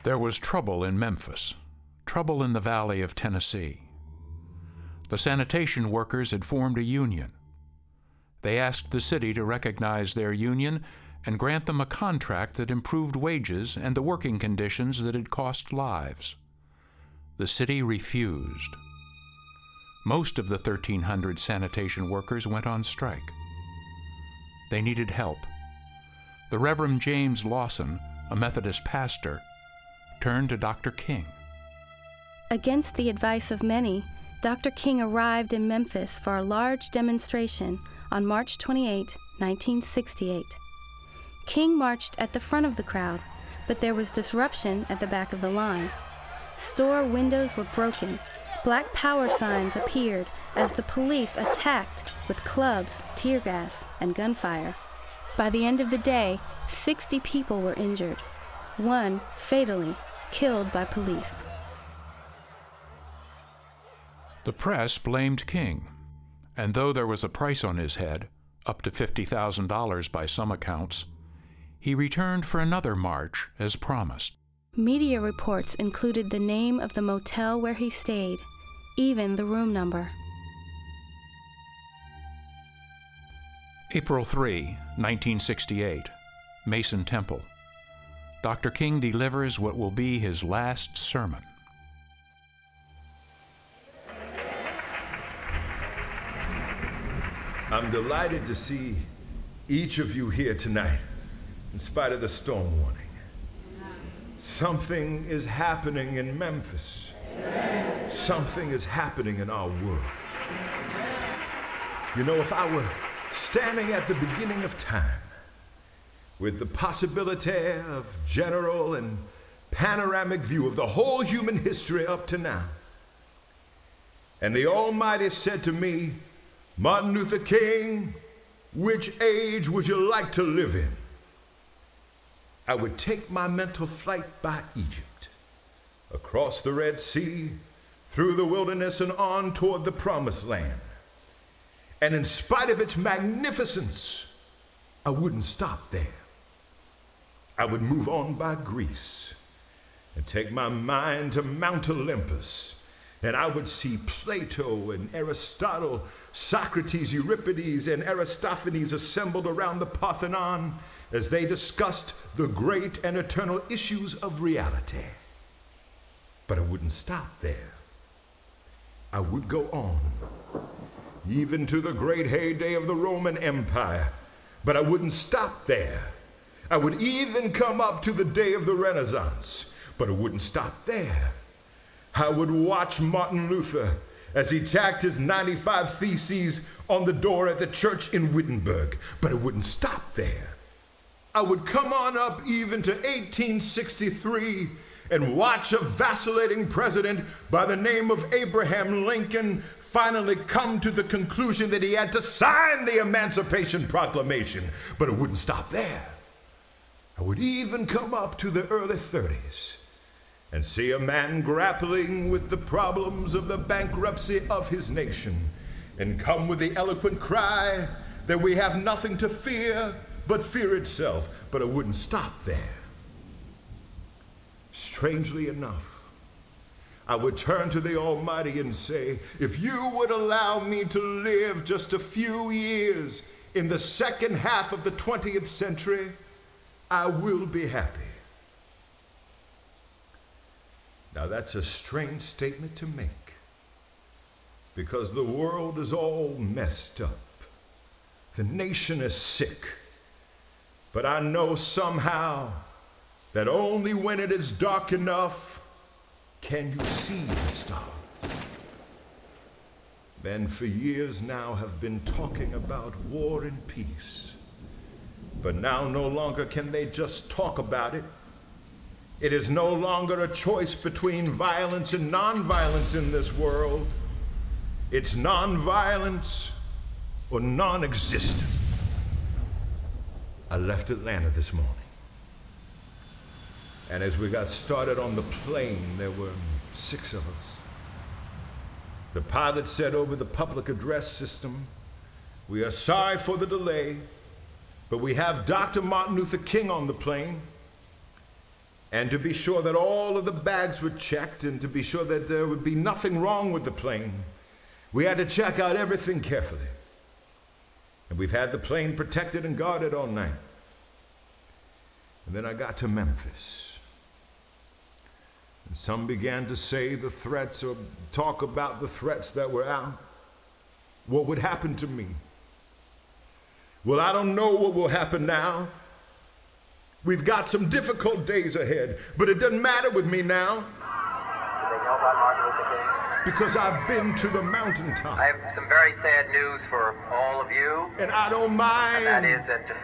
There was trouble in Memphis, trouble in the Valley of Tennessee. The sanitation workers had formed a union. They asked the city to recognize their union and grant them a contract that improved wages and the working conditions that had cost lives. The city refused. Most of the 1,300 sanitation workers went on strike. They needed help. The Reverend James Lawson, a Methodist pastor, turned to Dr. King. Against the advice of many, Dr. King arrived in Memphis for a large demonstration on March 28, 1968. King marched at the front of the crowd, but there was disruption at the back of the line. Store windows were broken. Black power signs appeared as the police attacked with clubs, tear gas, and gunfire. By the end of the day, 60 people were injured, one fatally killed by police. The press blamed King, and though there was a price on his head, up to $50,000 by some accounts, he returned for another march as promised. Media reports included the name of the motel where he stayed, even the room number. April 3, 1968, Mason Temple. Dr. King delivers what will be his last sermon. I'm delighted to see each of you here tonight, in spite of the storm warning. Something is happening in Memphis. Something is happening in our world. You know, if I were standing at the beginning of time, with the possibility of general and panoramic view of the whole human history up to now, and the Almighty said to me, "Martin Luther King, which age would you like to live in?" I would take my mental flight by Egypt, across the Red Sea, through the wilderness and on toward the Promised Land. And in spite of its magnificence, I wouldn't stop there. I would move on by Greece and take my mind to Mount Olympus, and I would see Plato and Aristotle, Socrates, Euripides, and Aristophanes assembled around the Parthenon as they discussed the great and eternal issues of reality. But I wouldn't stop there. I would go on, even to the great heyday of the Roman Empire, but I wouldn't stop there. I would even come up to the day of the Renaissance, but I wouldn't stop there. I would watch Martin Luther as he tacked his 95 Theses on the door at the church in Wittenberg, but I wouldn't stop there. I would come on up even to 1863 and watch a vacillating president by the name of Abraham Lincoln finally come to the conclusion that he had to sign the Emancipation Proclamation, but I wouldn't stop there. I would even come up to the early 30s and see a man grappling with the problems of the bankruptcy of his nation and come with the eloquent cry that we have nothing to fear but fear itself, but I wouldn't stop there. Strangely enough, I would turn to the Almighty and say, if you would allow me to live just a few years in the second half of the 20th century, I will be happy. Now that's a strange statement to make, because the world is all messed up. The nation is sick. But I know somehow that only when it is dark enough can you see the stars. Men for years now have been talking about war and peace, but now no longer can they just talk about it. It is no longer a choice between violence and nonviolence in this world. It's nonviolence or non-existence. I left Atlanta this morning, and as we got started on the plane, there were 6 of us. The pilot said over the public address system, "We are sorry for the delay, but we have Dr. Martin Luther King on the plane." And to be sure that all of the bags were checked and to be sure that there would be nothing wrong with the plane, we had to check out everything carefully. And we've had the plane protected and guarded all night. And then I got to Memphis. And some began to say the threats or talk about the threats that were out. What would happen to me? Well, I don't know what will happen now. We've got some difficult days ahead, but it doesn't matter with me now. Do they know about Martin Luther King? Because I've been to the mountaintop. I have some very sad news for all of you. And I don't mind. And that is that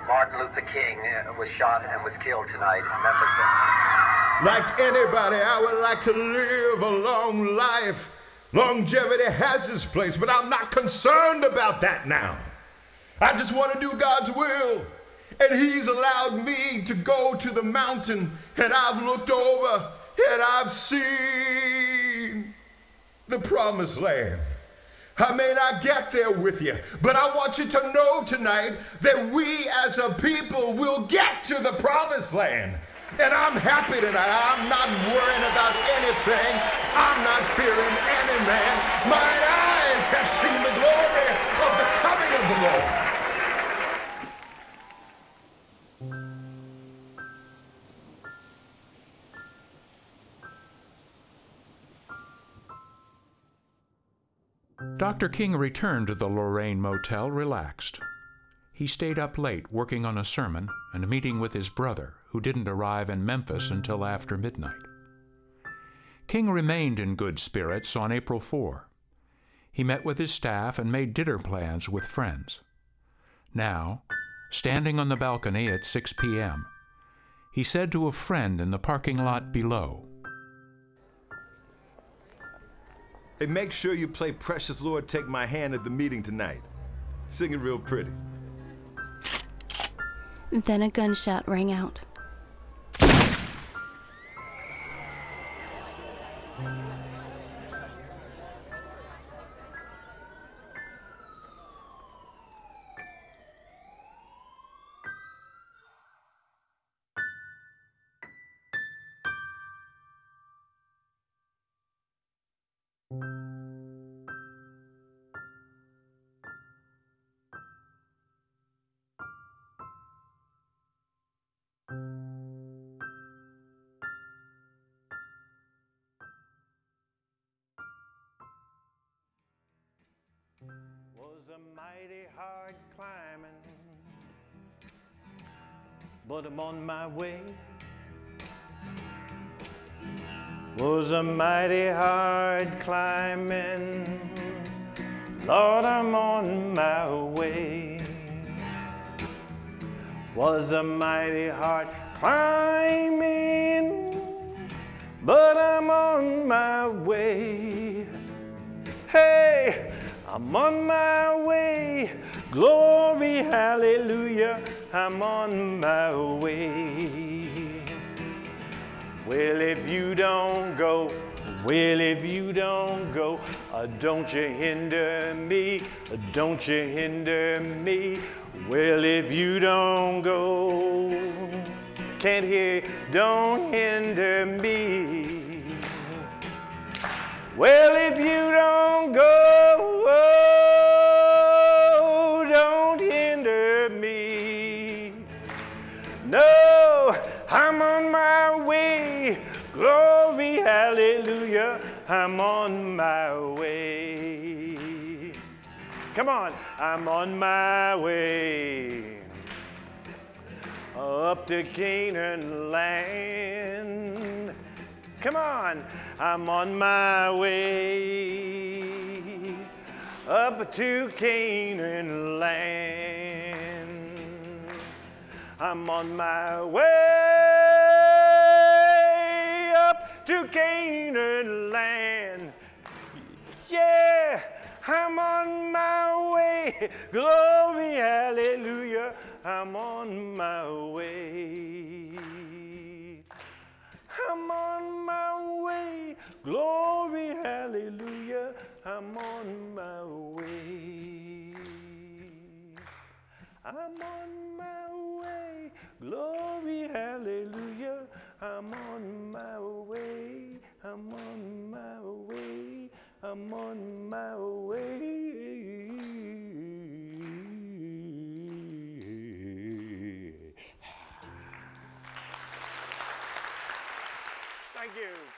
Martin Luther King was shot and was killed tonight in Memphis. Like anybody, I would like to live a long life. Longevity has its place, but I'm not concerned about that now. I just want to do God's will. And he's allowed me to go to the mountain, and I've looked over and I've seen the promised land. I may not get there with you, but I want you to know tonight that we as a people will get to the promised land. And I'm happy tonight. I'm not worrying about anything. I'm not fearing any man. Mine eyes have seen the glory of the coming of the Lord. Dr. King returned to the Lorraine Motel relaxed. He stayed up late working on a sermon and meeting with his brother, who didn't arrive in Memphis until after midnight. King remained in good spirits on April 4. He met with his staff and made dinner plans with friends. Now, standing on the balcony at 6 p.m., he said to a friend in the parking lot below, Hey, make sure you play Precious Lord Take My Hand at the meeting tonight. Sing it real pretty. Then a gunshot rang out. Was a mighty hard climbing, but I'm on my way. Was a mighty hard climbing, Lord, I'm on my way. Was a mighty hard climbing, but I'm on my way. Hey, I'm on my way. Glory, hallelujah, I'm on my way. Well, if you don't go, don't you hinder me, don't you hinder me. Well, if you don't go, can't hear, don't hinder me. Well, if you don't go, don't hinder me. No, I'm on my way. Glory, hallelujah, I'm on my way. Come on, I'm on my way. Up to Canaan land. Come on, I'm on my way. Up to Canaan land. I'm on my way up to Canaan land. Yeah, I'm on my way. Glory, hallelujah, I'm on my way. I'm on my way. Glory, hallelujah, I'm on my way. I'm on my way. Glory, hallelujah, I'm I'm on my way. I'm on my way. Thank you.